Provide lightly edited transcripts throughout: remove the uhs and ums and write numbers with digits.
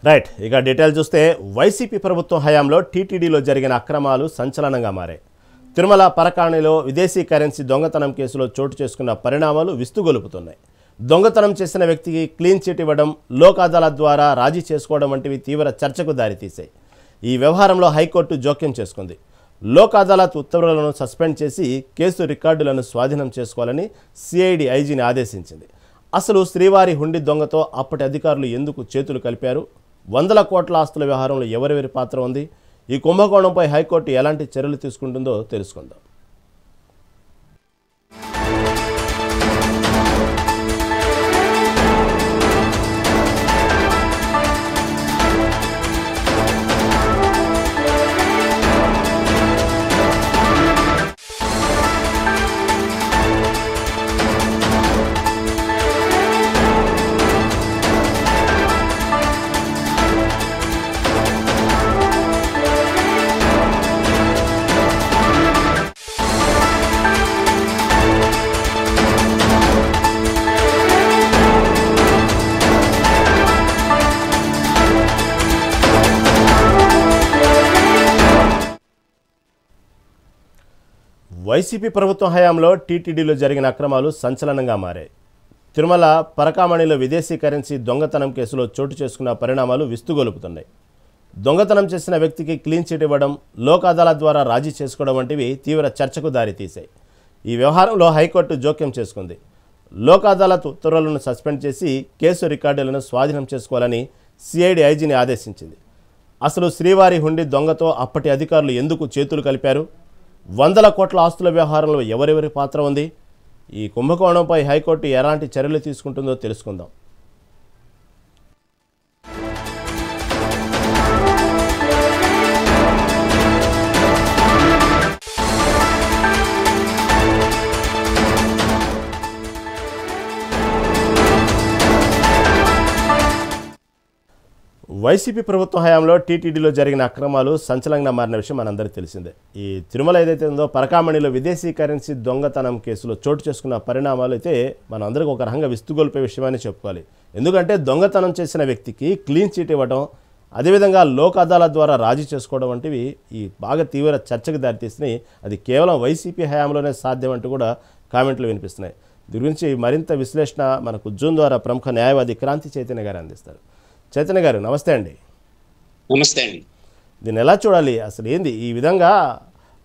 Right. ఇక detail చూస్తే YCP ప్రభుత్వం హయాంలో టీటీడీలో జరిగిన అక్రమాలు సంచలనంగా మారాయి. తిరుమల పరకాణిలో విదేశీ కరెన్సీ దొంగతనం కేసులో చోటు చేసుకున్న పరిణామాలు విస్తుగొలుపుతున్నాయి. దొంగతనం చేసిన వ్యక్తికి క్లీన్ చిట్ ఇవ్వడం, లోక్ అదాలత్ ద్వారా రాజీ చేసుకోవడం వంటివి తీవ్ర చర్చకు దారితీశాయి. ఈ వ్యవహారంలో హైకోర్టు జోక్యం చేసుకుంది. లోక్ అదాలత్ ఉత్తర్వులను సస్పెండ్ చేసి కేసు రికార్డులను స్వాధీనం చేసుకోవాలని సిఐడి ఐజీని ఆదేశించింది. అసలు శ్రీవారి హుండీ దొంగతో అప్పటి అధికారులు ఎందుకు చేతులు కలిపారు? వందల కోట్ల ఆస్తుల వ్యవహారంలో ఎవరెవరి పాత్ర ఉంది? ఈ కుంభకోణంపై హైకోర్టు ఎలాంటి చర్యలు తీసుకుంటుందో తెలుసుకుందాం. వైసీపీ ప్రభుత్వం హయాంలో టీటీడీలో జరిగిన అక్రమాలు సంచలనంగా మారాయి. తిరుమల పరకామణిలో విదేశీ కరెన్సీ దొంగతనం కేసులో చోటు చేసుకున్న పరిణామాలు విస్తుగొలుపుతున్నాయి. దొంగతనం చేసిన వ్యక్తికి క్లీన్ చిట్ ఇవ్వడం, లోక్ అదాలత్ ద్వారా రాజీ చేసుకోవడం వంటివి తీవ్ర చర్చకు దారితీశాయి. ఈ వ్యవహారంలో హైకోర్టు జోక్యం చేసుకుంది. లోక్ అదాలత్ ఉత్తర్వులను సస్పెండ్ చేసి కేసు రికార్డులను స్వాధీనం చేసుకోవాలని సిఐడి ఐజీని ఆదేశించింది. అసలు శ్రీవారి హుండీ దొంగతో అప్పటి అధికారులు ఎందుకు చేతులు కలిపారు? వందల కోట్ల ఆస్తుల వ్యవహారంలో ఎవరెవరి పాత్ర ఉంది? ఈ కుంభకోణంపై హైకోర్టు ఎలాంటి చర్యలు తీసుకుంటుందో తెలుసుకుందాం. వైసీపీ ప్రభుత్వ హయాంలో టీటీడీలో జరిగిన అక్రమాలు సంచలనంగా మారిన విషయం మనందరికీ తెలిసిందే. ఈ తిరుమల ఏదైతే ఉందో పరకామణిలో విదేశీ కరెన్సీ దొంగతనం కేసులో చోటు చేసుకున్న పరిణామాలు అయితే మనందరికీ ఒక రకంగా విస్తుగొల్పే విషయమని చెప్పుకోవాలి. ఎందుకంటే దొంగతనం చేసిన వ్యక్తికి క్లీన్ చిట్ ఇవ్వడం, అదేవిధంగా లోక్ అదాలత్ ద్వారా రాజీ చేసుకోవడం వంటివి ఈ బాగా తీవ్ర చర్చకు దారితీస్తున్నాయి. అది కేవలం వైసీపీ హయాంలోనే సాధ్యం అంటూ కూడా కామెంట్లు వినిపిస్తున్నాయి. దీని గురించి మరింత విశ్లేషణ మనకు జూన్ ద్వారా ప్రముఖ న్యాయవాది క్రాంతి చైతన్య గారు అందిస్తారు. చైతన్య గారు నమస్తే అండి. నమస్తే అండి. దీన్ని ఎలా చూడాలి? అసలు ఏంది ఈ విధంగా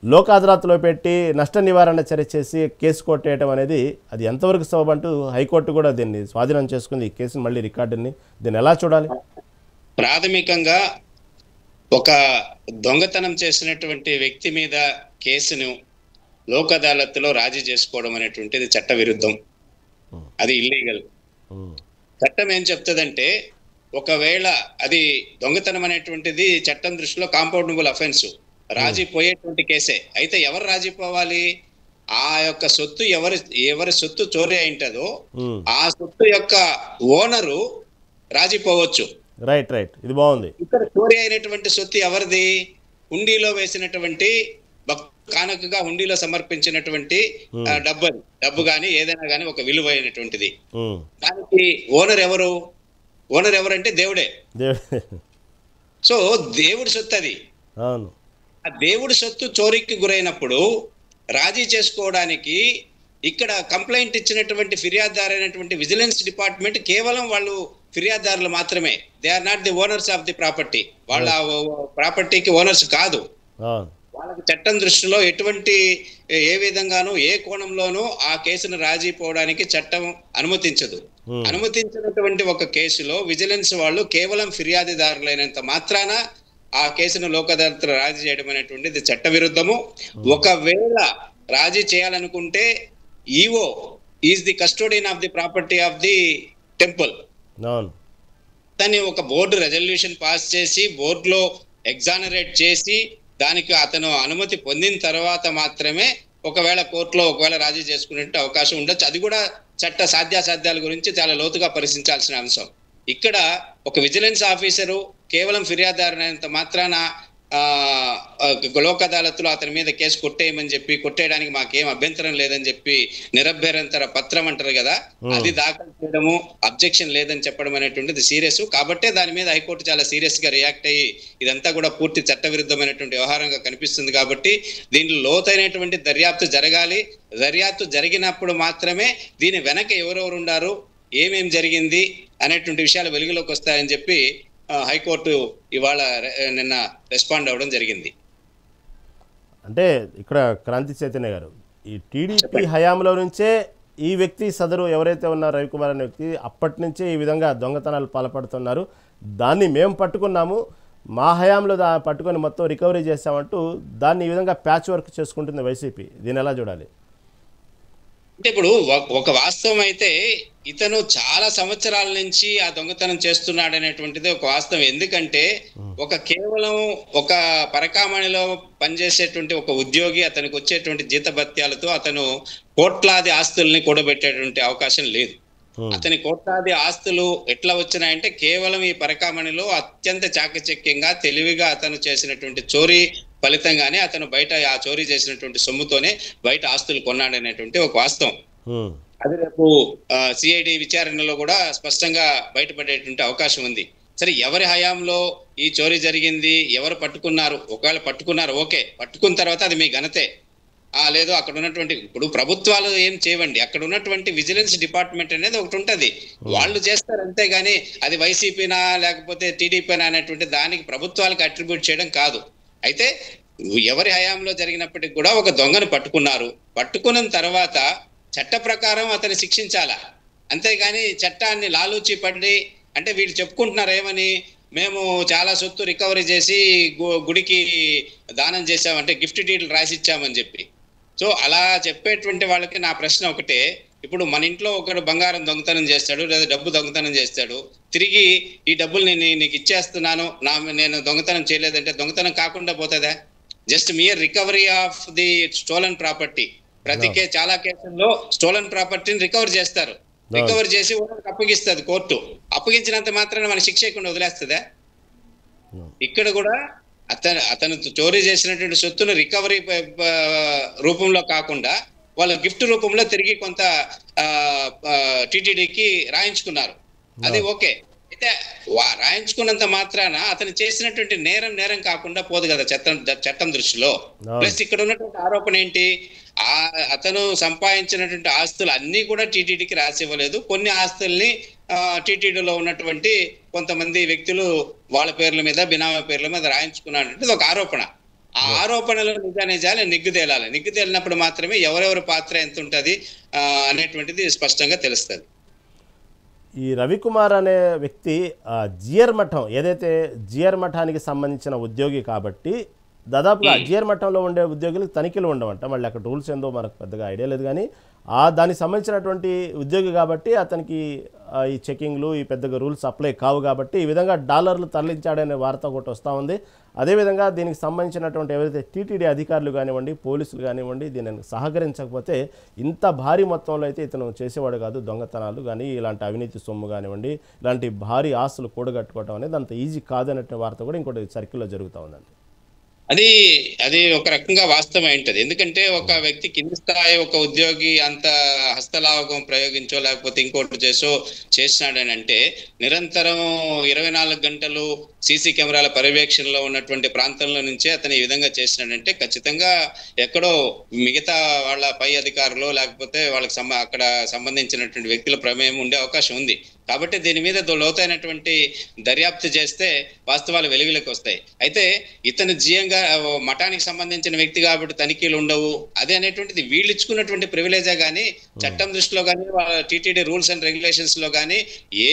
లోక్ అదాలత్లో పెట్టి నష్ట నివారణ చర్య చేసి కేసు కొట్టేయడం అనేది అది ఎంతవరకు సబబంటూ హైకోర్టు కూడా దీన్ని స్వాధీనం చేసుకుంది, ఈ కేసుని మళ్ళీ రికార్డుని. దీన్ని ఎలా చూడాలి? ప్రాథమికంగా ఒక దొంగతనం చేసినటువంటి వ్యక్తి మీద కేసును లోక్ అదాలత్లో రాజీ చేసుకోవడం అనేటువంటిది చట్ట విరుద్ధం, అది ఇల్లీగల్. చట్టం ఏం చెప్తుందంటే ఒకవేళ అది దొంగతనం అనేటువంటిది చట్టం దృష్టిలో కాంపౌండబుల్ అఫెన్స్, రాజీ పోయేటువంటి కేసే. అయితే ఎవరు రాజీ పోవాలి? ఆ యొక్క సొత్తు ఎవరి సొత్తు చోరీ అయింటదో ఆ సొత్తు యొక్క ఓనరు రాజీ పోవచ్చు. రైట్ రైట్, ఇది బాగుంది. ఇక్కడ చోరీ అయినటువంటి సొత్తు ఎవరిది? హుండీలో వేసినటువంటి కానుకగా హుండీలో సమర్పించినటువంటి డబ్బు కానీ ఏదైనా కానీ ఒక విలువైనటువంటిది. దానికి ఓనర్ ఎవరు? ఓనర్ ఎవరంటే దేవుడే. సో దేవుడి సొత్తు అది. ఆ దేవుడి సొత్తు చోరీకి గురైనప్పుడు రాజీ చేసుకోవడానికి ఇక్కడ కంప్లైంట్ ఇచ్చినటువంటి ఫిర్యాదుదారైనటువంటి విజిలెన్స్ డిపార్ట్మెంట్ కేవలం వాళ్ళు ఫిర్యాదుదారులు మాత్రమే. They are not the owners of the property. వాళ్ళ ప్రాపర్టీకి ఓనర్స్ కాదు. వాళ్ళకి చట్టం దృష్టిలో ఎటువంటి ఏ విధంగానూ ఏ కోణంలోనూ ఆ కేసును రాజీ పోవడానికి చట్టం అనుమతించదు. అనుమతించినటువంటి ఒక కేసులో విజిలెన్స్ వాళ్ళు కేవలం ఫిర్యాదుదారులైనంత మాత్రాన ఆ కేసును లోక్ అదాలత్లో రాజీ చేయడం అనేటువంటిది చట్ట విరుద్ధము. ఒకవేళ రాజీ చేయాలనుకుంటే EO is the custodian of the property of the temple. దాన్ని ఒక బోర్డు రెజల్యూషన్ పాస్ చేసి బోర్డులో ఎగ్జానరేట్ చేసి దానికి అతను అనుమతి పొందిన తర్వాత మాత్రమే ఒకవేళ కోర్టులో ఒకవేళ రాజీ చేసుకునే అవకాశం ఉండొచ్చు. అది కూడా చట్ట సాధ్యాసాధ్యాల గురించి చాలా లోతుగా పరిశీలించాల్సిన అంశం. ఇక్కడ ఒక విజిలెన్స్ ఆఫీసరు కేవలం ఫిర్యాదుదారునంత మాత్రాన లోక్ అదాలత్లో అతని మీద కేసు కొట్టేయమని చెప్పి, కొట్టేయడానికి మాకేం అభ్యంతరం లేదని చెప్పి నిరభ్యంతర పత్రం అంటారు కదా, అది దాఖలు చేయడము, అబ్జెక్షన్ లేదని చెప్పడం అనేటువంటిది సీరియస్. కాబట్టే దాని మీద హైకోర్టు చాలా సీరియస్ గా రియాక్ట్ అయ్యి ఇదంతా కూడా పూర్తి చట్టవిరుద్ధమైనటువంటి వ్యవహారంగా కనిపిస్తుంది. కాబట్టి దీంట్లో లోతైనటువంటి దర్యాప్తు జరగాలి. దర్యాప్తు జరిగినప్పుడు మాత్రమే దీని వెనక ఎవరెవరు ఉన్నారు, ఏమేం జరిగింది అనేటువంటి విషయాలు వెలుగులోకి వస్తాయని చెప్పి హైకోర్టు ఇవాళ నిన్న రెస్పాండ్ అవ్వడం జరిగింది. అంటే ఇక్కడ క్రాంతి చైతన్య గారు, ఈ టీడీపీ హయాంలో నుంచే ఈ వ్యక్తి సదరు ఎవరైతే ఉన్నారో రవికుమార్ అనే వ్యక్తి అప్పటి నుంచే ఈ విధంగా దొంగతనాలు పాల్పడుతున్నారు, దాన్ని మేము పట్టుకున్నాము, మా హయాంలో పట్టుకొని మొత్తం రికవరీ చేశామంటూ దాన్ని ఈ విధంగా ప్యాచ్ వర్క్ చేసుకుంటుంది వైసీపీ. దీన్ని ఎలా చూడాలి? అంటే ఇప్పుడు ఒక వాస్తవం అయితే ఇతను చాలా సంవత్సరాల నుంచి ఆ దొంగతనం చేస్తున్నాడు అనేటువంటిది ఒక వాస్తవం. ఎందుకంటే కేవలం ఒక పరకామణిలో పనిచేసేటువంటి ఒక ఉద్యోగి అతనికి వచ్చేటువంటి జీతభత్యాలతో అతను కోట్లాది ఆస్తుల్ని కూడబెట్టేటువంటి అవకాశం లేదు. అతని కోట్లాది ఆస్తులు ఎట్లా వచ్చినాయంటే కేవలం ఈ పరకామణిలో అత్యంత చాకచక్యంగా తెలివిగా అతను చేసినటువంటి చోరీ ఫలితంగానే అతను బయట ఆ చోరీ చేసినటువంటి సొమ్ముతోనే బయట ఆస్తులు కొన్నాడనేటువంటి ఒక వాస్తవం. అది రేపు సిఐడి విచారణలో కూడా స్పష్టంగా బయటపడేటువంటి అవకాశం ఉంది. సరే, ఎవరి హయాంలో ఈ చోరీ జరిగింది, ఎవరు పట్టుకున్నారు, ఒకవేళ పట్టుకున్నారు ఓకే, పట్టుకున్న తర్వాత అది మీ ఘనతే. లేదు అక్కడ ఉన్నటువంటి ఇప్పుడు ప్రభుత్వాలు ఏం చేయవండి, అక్కడ ఉన్నటువంటి విజిలెన్స్ డిపార్ట్మెంట్ అనేది ఒకటి ఉంటది, వాళ్ళు చేస్తారు అంతేగాని అది వైసీపీనా లేకపోతే టీడీపీనా అనేటువంటి దానికి ప్రభుత్వాలకు అట్రిబ్యూట్ చేయడం కాదు. అయితే ఎవరి హయాంలో జరిగినప్పటికీ కూడా ఒక దొంగను పట్టుకున్నారు, పట్టుకున్న తర్వాత చట్ట ప్రకారం అతన్ని శిక్షించాలా, అంతేగాని చట్టాన్ని లాలూచి పడి అంటే వీళ్ళు చెప్పుకుంటున్నారు ఏమని, మేము చాలా సొత్తు రికవరీ చేసి గుడికి దానం చేశామంటే గిఫ్ట్ డీడ్లు రాసిచ్చామని చెప్పి. సో అలా చెప్పేటువంటి వాళ్ళకి నా ప్రశ్న ఒకటే, ఇప్పుడు మన ఇంట్లో ఒకడు బంగారం దొంగతనం చేస్తాడు లేదా డబ్బు దొంగతనం చేస్తాడు, తిరిగి ఈ డబ్బులు నీకు ఇచ్చేస్తున్నాను, నేను దొంగతనం చేయలేదంటే దొంగతనం కాకుండా పోతుందా? Just mere recovery of the stolen property. చాలా కేసుల్లో స్టోలన్ ప్రాపర్టీని రికవర్ చేస్తారు, రికవర్ చేసి అప్పగిస్తుంది కోర్టు. అప్పగించినంత మాత్రాన మన శిక్ష చేయకుండా వదిలేస్తుందా? ఇక్కడ కూడా అతను చోరీ చేసినటువంటి సొత్తును రికవరీ రూపంలో కాకుండా వాళ్ళ గిఫ్ట్ రూపంలో తిరిగి కొంత టీటీడీకి రాయించుకున్నారు, అది ఓకే. అయితే రాయించుకున్నంత మాత్రాన అతను చేసినటువంటి నేరం కాకుండా పోదు కదా చట్టం దృష్టిలో. ప్లస్ ఇక్కడ ఉన్నటువంటి ఆరోపణ ఏంటి, అతను సంపాదించినటువంటి ఆస్తులు అన్ని కూడా టీటీడీకి రాసివ్వలేదు, కొన్ని ఆస్తుల్ని టీటీడీలో ఉన్నటువంటి కొంతమంది వ్యక్తులు వాళ్ళ పేర్ల మీద బినామీ పేర్ల మీద రాయించుకున్నాడంటే ఒక ఆరోపణ. ఆ ఆరోపణలో నిజాలు నిగ్గుతేలాలి, నిగ్గుతేలినప్పుడు మాత్రమే ఎవరెవరి పాత్ర ఎంత ఉంటుంది అనేటువంటిది స్పష్టంగా తెలుస్తుంది. ఈ రవికుమార్ అనే వ్యక్తి జిఆర్ మఠం, ఏదైతే జిఆర్ మఠానికి సంబంధించిన ఉద్యోగి కాబట్టి దాదాపుగా జిఆర్ మఠంలో ఉండే ఉద్యోగులకు తనిఖీలు ఉండవంట, మళ్ళీ అక్కడ రూల్స్ ఏందో మనకు పెద్దగా ఐడియా లేదు, కానీ దానికి సంబంధించినటువంటి ఉద్యోగి కాబట్టి అతనికి ఈ చెకింగ్లు ఈ పెద్దగా రూల్స్ అప్లై కావు కాబట్టి ఈ విధంగా డాలర్లు తరలించాడనే వార్త ఒకటి వస్తూ ఉంది. అదేవిధంగా దీనికి సంబంధించినటువంటి ఎవరైతే టీటీడీ అధికారులు కానివ్వండి, పోలీసులు కానివ్వండి, దీనిని సహకరించకపోతే ఇంత భారీ మొత్తంలో అయితే ఇతను చేసేవాడు కాదు. దొంగతనాలు కానీ ఇలాంటి అవినీతి సొమ్ము కానివ్వండి, ఇలాంటి భారీ ఆస్తులు కూడగట్టుకోవడం అనేది అంత ఈజీ కాదనే వార్త కూడా ఇంకోటి సర్కిల్లో జరుగుతూ ఉందండి. అది ఒక రకంగా వాస్తవం ఏంటది. ఎందుకంటే ఒక వ్యక్తి కింది స్థాయి ఒక ఉద్యోగి అంత హస్తలాఘవం ప్రయోగించో లేకపోతే ఇంకోటి చేసినాడని అంటే నిరంతరం 24 గంటలు సీసీ కెమెరాల పర్యవేక్షణలో ఉన్నటువంటి ప్రాంతంలో నుంచే అతను ఈ విధంగా చేసినాడంటే ఖచ్చితంగా ఎక్కడో మిగతా వాళ్ళ పై అధికారులు లేకపోతే వాళ్ళకి అక్కడ సంబంధించినటువంటి వ్యక్తుల ప్రమేయం ఉండే అవకాశం ఉంది. కాబట్టి దీని మీద లోతైనటువంటి దర్యాప్తు చేస్తే వాస్తవాలు వెలుగులోకి వస్తాయి. అయితే ఇతను జీయంగా మఠానికి సంబంధించిన వ్యక్తి కాబట్టి తనిఖీలు ఉండవు అదే అనేటువంటిది వీళ్ళు ఇచ్చుకున్నటువంటి ప్రివిలేజే కానీ చట్టం దృష్టిలో కానీ టీటీడీ రూల్స్ అండ్ రెగ్యులేషన్స్ లో కానీ ఏ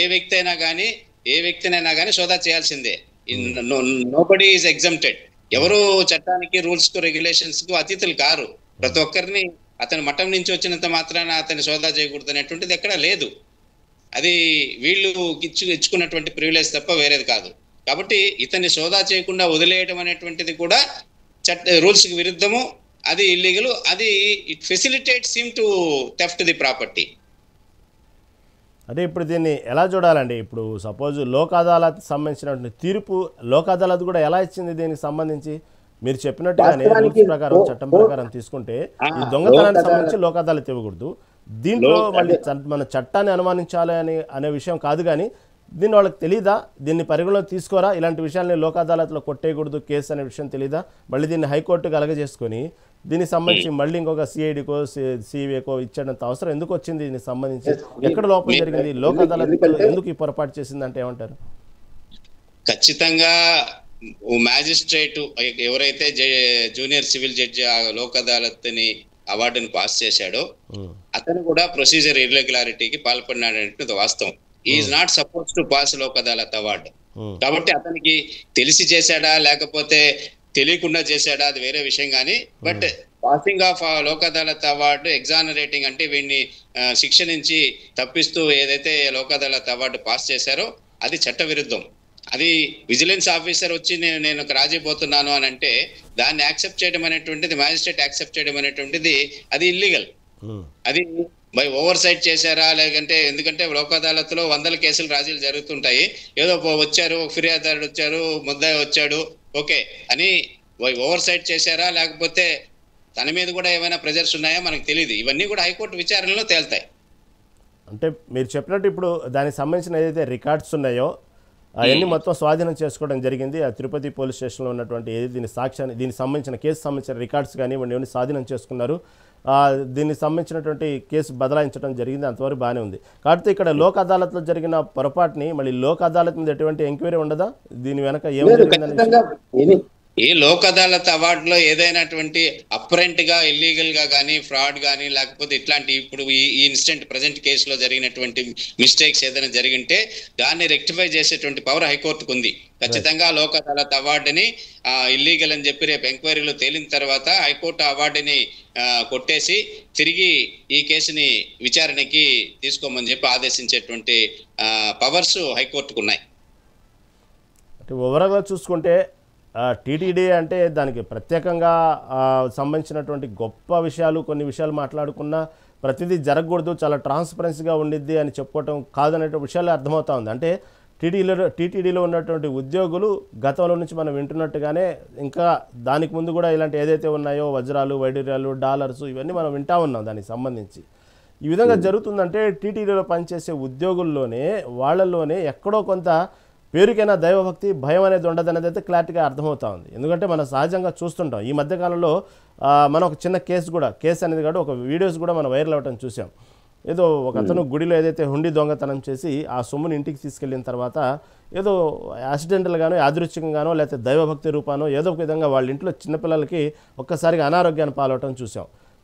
వ్యక్తినైనా కానీ సోదా చేయాల్సిందే. Nobody is exempted. ఎవరు చట్టానికి రూల్స్ కు రెగ్యులేషన్స్ కు అతీతులు కారు. ప్రతి ఒక్కరిని అతని మఠం నుంచి వచ్చినంత మాత్రాన అతని సోదా చేయకూడదు అనేటువంటిది ఎక్కడా లేదు. అది వీళ్ళు ఇచ్చుకున్నటువంటి ప్రివిలేజ్ తప్ప వేరేది కాదు. కాబట్టి ఇతన్ని సోదా చేయకుండా వదిలేయడం అనేటువంటిది కూడా రూల్స్ కి విరుద్ధము, అది ఇల్లీగల్, అది it facilitates him to theft the property. అంటే ఇప్పుడు దీన్ని ఎలా చూడాలండి? ఇప్పుడు సపోజ్ లోక్ అదాలత్ సంబంధించినటువంటి తీర్పు లోక్ అదాలత్ కూడా ఎలా ఇచ్చింది దీనికి సంబంధించి? మీరు చెప్పినట్టుగానే వాస్తవానికి రూల్స్ ప్రకారం, చట్టం ప్రకారం తీసుకుంటే ఈ లోక్ దొంగతనానికి అదాలత్ సంబంధించి లోక్ అదాలత్ ఇవ్వకూడదు. దీంట్లో మళ్ళీ అదే మన చట్టాన్ని అనుమానించాలి అనే విషయం కాదు, కానీ దీన్ని వాళ్ళకి తెలీదా? దీన్ని పరిగణలోకి తీసుకోరా? ఇలాంటి విషయాల్ని లోక్ అదాలత్లో కొట్టేయకూడదు కేసు అనే విషయం తెలీదా? మళ్ళీ దీన్ని హైకోర్టుకు అలగజేసుకొని దీనికి సంబంధించి మళ్ళీ ఇంకొక సిఐడికో సిబిఐకో ఇచ్చేటంత అవసరం ఎందుకు వచ్చింది? దీనికి సంబంధించి ఎక్కడ లోపం జరిగింది? లోక్ అదాలత్ ఎందుకు ఈ పొరపాటు చేసిందంటే ఏమంటారు? ఖచ్చితంగా మ్యాజిస్ట్రేట్ ఎవరైతే జూనియర్ సివిల్ జడ్జి ఆ లోక్ అదాలత్ ని అవార్డుని పాస్ చేశాడో అతను కూడా ప్రొసీజర్ ఇర్రెగ్యులారిటీకి పాల్పడినాడనేది వాస్తవం. Is not suppose to pass Lok Adalat award. కాబట్టి అతనికి తెలిసి చేశాడా లేకపోతే తెలియకుండా చేశాడా అది వేరే విషయం, కానీ but passing of Lok Adalat award exonerating అంటే వీడిని శిక్ష నుంచి తప్పిస్తూ ఏదైతే లోక్ అదాలత్ అవార్డు పాస్ చేశారో అది చట్ట విరుద్ధం. అది విజిలెన్స్ ఆఫీసర్ వచ్చి నేను రాజీ పోతున్నాను అని అంటే దాన్ని యాక్సెప్ట్ చేయడం అనేటువంటిది, మ్యాజిస్ట్రేట్ యాక్సెప్ట్ చేయడం అనేటువంటిది అది ఇల్లీగల్. అది బై ఓవర్ సైట్ చేశారా లేకంటే, ఎందుకంటే లోక్ అదాలత్లో వందల కేసులు రాజీలు జరుగుతుంటాయి. ఏదో వచ్చారు, ఫిర్యాదుదారుడు వచ్చారు, ముద్దాయి వచ్చాడు, ఓకే అని ఓవర్ సైట్ చేశారా లేకపోతే తన మీద కూడా ఏమైనా ప్రెజర్స్ ఉన్నాయా మనకు తెలియదు. ఇవన్నీ కూడా హైకోర్టు విచారణలో తేల్తాయి. అంటే మీరు చెప్పినట్టు ఇప్పుడు దానికి సంబంధించిన ఏదైతే రికార్డ్స్ ఉన్నాయో అవన్నీ మొత్తం స్వాధీనం చేసుకోవడం జరిగింది. ఆ తిరుపతి పోలీస్ స్టేషన్లో ఉన్నటువంటి ఏది దీనికి సంబంధించిన కేసు సంబంధించిన రికార్డ్స్ కానీ ఇవన్నీ స్వాధీనం చేసుకున్నారు. దీనికి సంబంధించినటువంటి కేసు బదలాయించడం జరిగింది. అంతవరకు బాగానే ఉంది. కాబట్టి ఇక్కడ లోక్ అదాలత్లో జరిగిన పొరపాటుని మళ్ళీ లోక్ అదాలత్ మీద ఎటువంటి ఎంక్వైరీ ఉండదా? దీని వెనక ఏం జరిగిందని ఈ లోక్ అదాలత్ అవార్డులో ఏదైనాటువంటి అప్రెంట్ గా ఇల్లీగల్ గా కానీ ఫ్రాడ్ కానీ లేకపోతే ఇట్లాంటి ఇప్పుడు ఈ ఇన్సిడెంట్ ప్రజెంట్ కేసులో జరిగినటువంటి మిస్టేక్స్ ఏదైనా జరిగింటే దాన్ని రెక్టిఫై చేసేటువంటి పవర్ హైకోర్టుకు ఉంది. ఖచ్చితంగా లోక్ అదాలత్ అవార్డుని ఇల్లీగల్ అని చెప్పి రేపు ఎంక్వైరీలో తేలిన తర్వాత హైకోర్టు అవార్డుని కొట్టేసి తిరిగి ఈ కేసుని విచారణకి తీసుకోమని చెప్పి ఆదేశించేటువంటి పవర్స్ హైకోర్టుకు ఉన్నాయి. ఓవరాల్గా చూసుకుంటే టీటీడీ అంటే దానికి ప్రత్యేకంగా సంబంధించినటువంటి గొప్ప విషయాలు కొన్ని విషయాలు మాట్లాడుకున్నా ప్రతిదీ జరగకూడదు, చాలా ట్రాన్స్పరెన్సీగా ఉండిద్ది అని చెప్పుకోవటం కాదనే విషయాలు అర్థమవుతా ఉంది. అంటే టీటీడీలో ఉన్నటువంటి ఉద్యోగులు గతంలో నుంచి మనం వింటున్నట్టుగానే ఇంకా దానికి ముందు కూడా ఇలాంటి ఏదైతే ఉన్నాయో వజ్రాలు, వైడూర్యాలు, డాలర్స్ ఇవన్నీ మనం వింటా ఉన్నాం. దానికి సంబంధించి ఈ విధంగా జరుగుతుందంటే టీటీడీలో పనిచేసే ఉద్యోగుల్లోనే వాళ్ళల్లోనే ఎక్కడో కొంత పేరుకైనా దైవభక్తి, భయం అనేది ఉండదనేది అయితే క్లారిటీగా అర్థమవుతా ఉంది. ఎందుకంటే మనం సహజంగా చూస్తుంటాం. ఈ మధ్యకాలంలో మనం ఒక చిన్న కేసు అనేది కాదు, ఒక వీడియోస్ కూడా మనం వైరల్ అవ్వటం చూసాం. ఏదో ఒక అతను గుడిలో ఏదైతే హుండీ దొంగతనం చేసి ఆ సొమ్ముని ఇంటికి తీసుకెళ్ళిన తర్వాత ఏదో యాక్సిడెంటల్గానో యాదృచ్ఛికంగానో లేకపోతే దైవభక్తి రూపానో ఏదో ఒక విధంగా వాళ్ళ ఇంట్లో చిన్నపిల్లలకి ఒక్కసారిగా అనారోగ్యాన్ని పాలవటం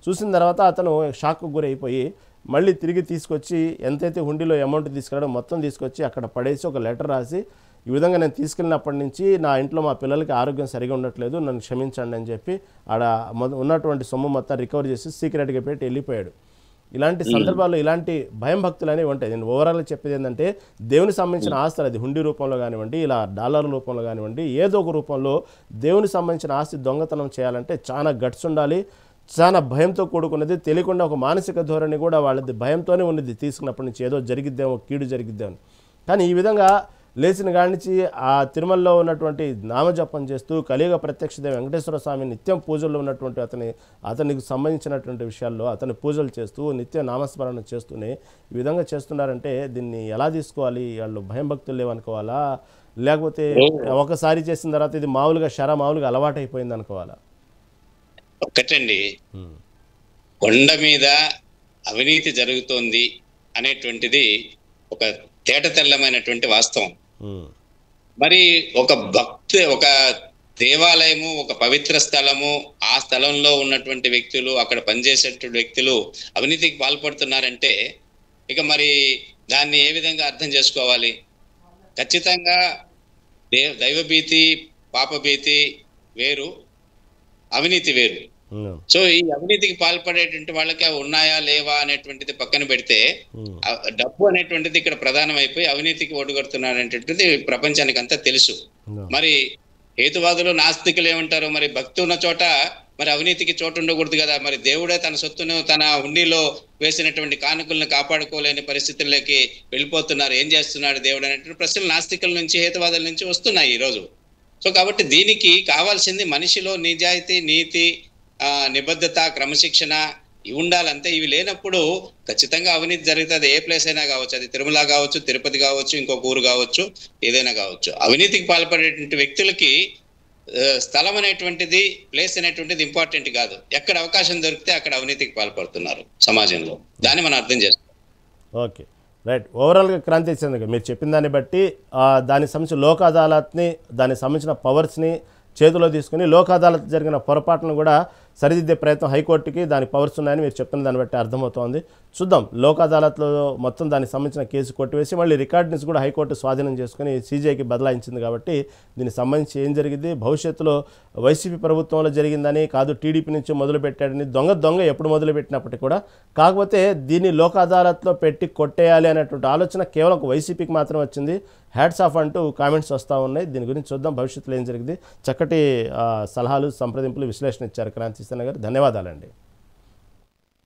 చూసిన తర్వాత అతను షాక్కు గురైపోయి మళ్ళీ తిరిగి తీసుకొచ్చి ఎంతైతే హుండీలో అమౌంట్ తీసుకెళ్ళడం మొత్తం తీసుకొచ్చి అక్కడ పడేసి ఒక లెటర్ రాసి ఈ విధంగా నేను తీసుకెళ్ళినప్పటి నుంచి నా ఇంట్లో మా పిల్లలకి ఆరోగ్యం సరిగా ఉండట్లేదు, నన్ను క్షమించండి అని చెప్పి ఆడ ఉన్నటువంటి సొమ్ము మొత్తం రికవర్ చేసి సీక్రెట్గా పెట్టి వెళ్ళిపోయాడు. ఇలాంటి సందర్భాల్లో ఇలాంటి భయం భక్తులు అనేవి ఉంటాయి. నేను ఓవరాల్గా చెప్పేది ఏంటంటే దేవునికి సంబంధించిన ఆస్తులు, అది హుండీ రూపంలో కానివ్వండి, ఇలా డాలర్ రూపంలో కానివ్వండి, ఏదో ఒక రూపంలో దేవునికి సంబంధించిన ఆస్తి దొంగతనం చేయాలంటే చాలా గట్స్ ఉండాలి, చాలా భయంతో కూడుకున్నది. తెలియకుండా ఒక మానసిక ధోరణి కూడా వాళ్ళది భయంతోనే ఉన్నది. తీసుకున్నప్పటి నుంచి ఏదో జరిగిద్దేమో, కీడు జరిగిద్దేమో. కానీ ఈ విధంగా లేచిన కాడి నుంచి ఆ తిరుమలలో ఉన్నటువంటి నామజపం చేస్తూ కలియుగ ప్రత్యక్ష దేవ వెంకటేశ్వర స్వామి నిత్యం పూజల్లో ఉన్నటువంటి అతనికి సంబంధించినటువంటి విషయాల్లో అతని పూజలు చేస్తూ నిత్యం నామస్మరణ చేస్తూనే ఈ విధంగా చేస్తున్నారంటే దీన్ని ఎలా తీసుకోవాలి? వాళ్ళు భయం భక్తులు లేవనుకోవాలా, లేకపోతే ఒకసారి చేసిన తర్వాత ఇది మామూలుగా అలవాటైపోయింది అనుకోవాలా? ఒక్కటండి, కొండ మీద అవినీతి జరుగుతోంది అనేటువంటిది ఒక తేటతెల్లమైనటువంటి వాస్తవం. మరి ఒక దేవాలయము, ఒక పవిత్ర స్థలము, ఆ స్థలంలో ఉన్నటువంటి వ్యక్తులు, అక్కడ పనిచేసేటువంటి వ్యక్తులు అవినీతికి పాల్పడుతున్నారంటే ఇక మరి దాన్ని ఏ విధంగా అర్థం చేసుకోవాలి? ఖచ్చితంగా దైవభీతి, పాపభీతి వేరు, అవినీతి వేరు. సో ఈ అవినీతికి పాల్పడేటువంటి వాళ్ళకి ఉన్నాయా లేవా అనేటువంటిది పక్కన పెడితే డబ్బు అనేటువంటిది ఇక్కడ ప్రధానం అయిపోయి అవినీతికి ఒడుగొడుతున్నారు అనేటువంటిది ప్రపంచానికి అంతా తెలుసు. మరి హేతువాదులు, నాస్తికులు ఏమంటారు? మరి భక్తి ఉన్న చోట మరి అవినీతికి చోటు ఉండకూడదు కదా. మరి దేవుడే తన సొత్తును తన హుండీలో వేసినటువంటి కానుకలను కాపాడుకోలేని పరిస్థితుల్లోకి వెళ్ళిపోతున్నారు. ఏం చేస్తున్నాడు దేవుడు అనేటువంటి ప్రశ్నలు నాస్తికుల నుంచి హేతువాదుల నుంచి వస్తున్నాయి ఈ రోజు. సో కాబట్టి దీనికి కావాల్సింది మనిషిలో నిజాయితీ, నీతి, నిబద్ధత, క్రమశిక్షణ ఇవి ఉండాలంటే. ఇవి లేనప్పుడు ఖచ్చితంగా అవినీతి జరుగుతుంది. ఏ ప్లేస్ అయినా కావచ్చు, అది తిరుమల కావచ్చు, తిరుపతి కావచ్చు, ఇంకొక ఊరు కావచ్చు, ఏదైనా కావచ్చు. అవినీతికి పాల్పడేటువంటి వ్యక్తులకి స్థలం అనేటువంటిది, ప్లేస్ అనేటువంటిది ఇంపార్టెంట్ కాదు. ఎక్కడ అవకాశం దొరికితే అక్కడ అవినీతికి పాల్పడుతున్నారు సమాజంలో. దాన్ని మనం అర్థం చేసుకోవాలి. Okay, right. ఓవరాల్గా క్రాంతి చంద్ర మీరు చెప్పిన దాన్ని బట్టి దానికి సంబంధించిన లోక్ అదాలత్ని, దానికి సంబంధించిన పవర్స్ని చేతిలో తీసుకుని లోక్ అదాలత్ జరిగిన పొరపాటును కూడా సరిదిద్దే ప్రయత్నం హైకోర్టుకి దాని పవర్స్ ఉన్నాయని మీరు చెప్తున్న దాన్ని బట్టి అర్థమవుతోంది. చూద్దాం, లోక్ అదాలత్లో మొత్తం దానికి సంబంధించిన కేసు కొట్టివేసి మళ్ళీ రికార్డ్స్ కూడా హైకోర్టు స్వాధీనం చేసుకుని సీజేకి బదలాయించింది. కాబట్టి దీనికి సంబంధించి ఏం జరిగింది, భవిష్యత్తులో వైసీపీ ప్రభుత్వంలో జరిగిందని కాదు, టీడీపీ నుంచి మొదలుపెట్టాడని దొంగ ఎప్పుడు మొదలుపెట్టినప్పటికీ కూడా, కాకపోతే దీన్ని లోక్ అదాలత్లో పెట్టి కొట్టేయాలి అనేటువంటి ఆలోచన కేవలం వైసీపీకి మాత్రం వచ్చింది. హ్యాట్స్ ఆఫ్ అంటూ కామెంట్స్ వస్తూ ఉన్నాయి. దీని గురించి చూద్దాం భవిష్యత్తులో ఏం జరిగింది. చక్కటి సలహాలు, సంప్రదింపులు, విశ్లేషణ ఇచ్చారు క్రాంతి గారు. ధన్యవాదాలండి.